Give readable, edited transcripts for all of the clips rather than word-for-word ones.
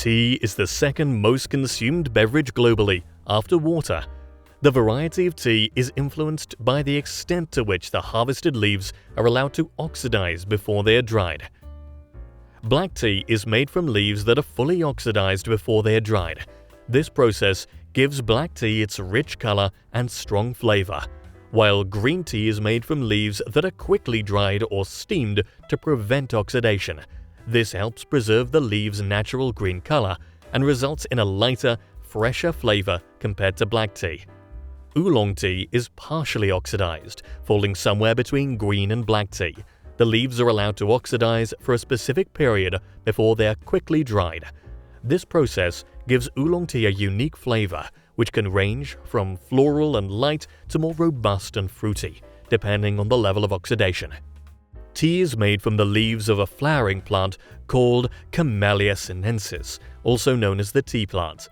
Tea is the second most consumed beverage globally, after water. The variety of tea is influenced by the extent to which the harvested leaves are allowed to oxidize before they are dried. Black tea is made from leaves that are fully oxidized before they are dried. This process gives black tea its rich color and strong flavor, while green tea is made from leaves that are quickly dried or steamed to prevent oxidation. This helps preserve the leaves' natural green color and results in a lighter, fresher flavor compared to black tea. Oolong tea is partially oxidized, falling somewhere between green and black tea. The leaves are allowed to oxidize for a specific period before they are quickly dried. This process gives oolong tea a unique flavor, which can range from floral and light to more robust and fruity, depending on the level of oxidation. Tea is made from the leaves of a flowering plant called Camellia sinensis, also known as the tea plant.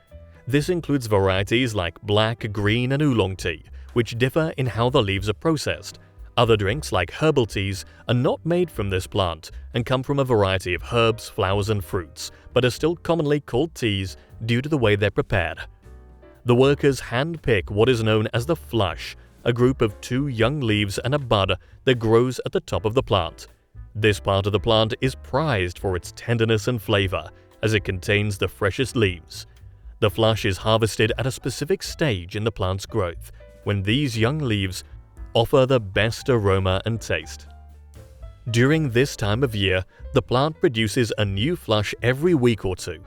This includes varieties like black, green, and oolong tea, which differ in how the leaves are processed. Other drinks like herbal teas are not made from this plant and come from a variety of herbs, flowers, and fruits, but are still commonly called teas due to the way they're prepared. The workers hand-pick what is known as the flush, a group of 2 young leaves and a bud that grows at the top of the plant. This part of the plant is prized for its tenderness and flavor, as it contains the freshest leaves. The flush is harvested at a specific stage in the plant's growth, when these young leaves offer the best aroma and taste. During this time of year, the plant produces a new flush every week or 2.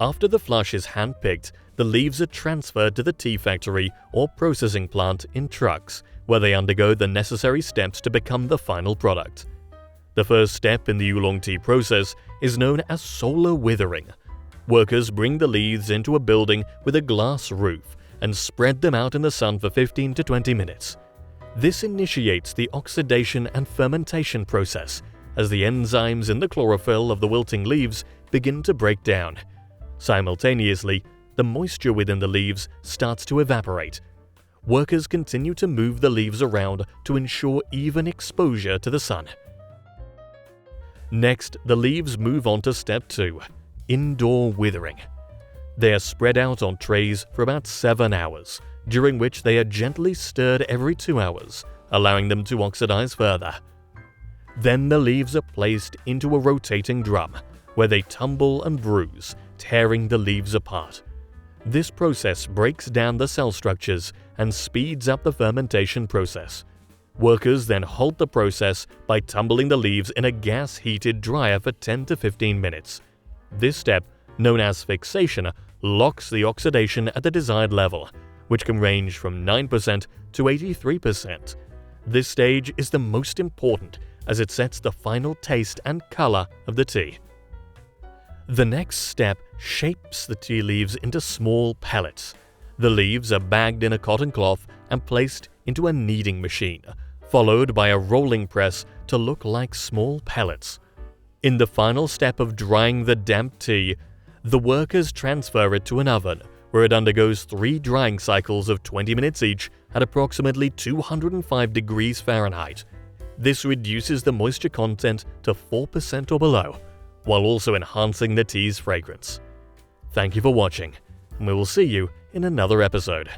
After the flush is hand-picked, the leaves are transferred to the tea factory or processing plant in trucks, where they undergo the necessary steps to become the final product. The first step in the oolong tea process is known as solar withering. Workers bring the leaves into a building with a glass roof and spread them out in the sun for 15 to 20 minutes. This initiates the oxidation and fermentation process, as the enzymes in the chlorophyll of the wilting leaves begin to break down. Simultaneously, the moisture within the leaves starts to evaporate. Workers continue to move the leaves around to ensure even exposure to the sun. Next, the leaves move on to step 2, indoor withering. They are spread out on trays for about 7 hours, during which they are gently stirred every 2 hours, allowing them to oxidize further. Then the leaves are placed into a rotating drum, where they tumble and bruise, tearing the leaves apart. This process breaks down the cell structures and speeds up the fermentation process. Workers then halt the process by tumbling the leaves in a gas-heated dryer for 10 to 15 minutes. This step, known as fixation, locks the oxidation at the desired level, which can range from 9% to 83%. This stage is the most important as it sets the final taste and color of the tea. The next step shapes the tea leaves into small pellets. The leaves are bagged in a cotton cloth and placed into a kneading machine, followed by a rolling press to look like small pellets. In the final step of drying the damp tea, the workers transfer it to an oven, where it undergoes 3 drying cycles of 20 minutes each at approximately 205 degrees Fahrenheit. This reduces the moisture content to 4% or below, while also enhancing the tea's fragrance. Thank you for watching, and we will see you in another episode.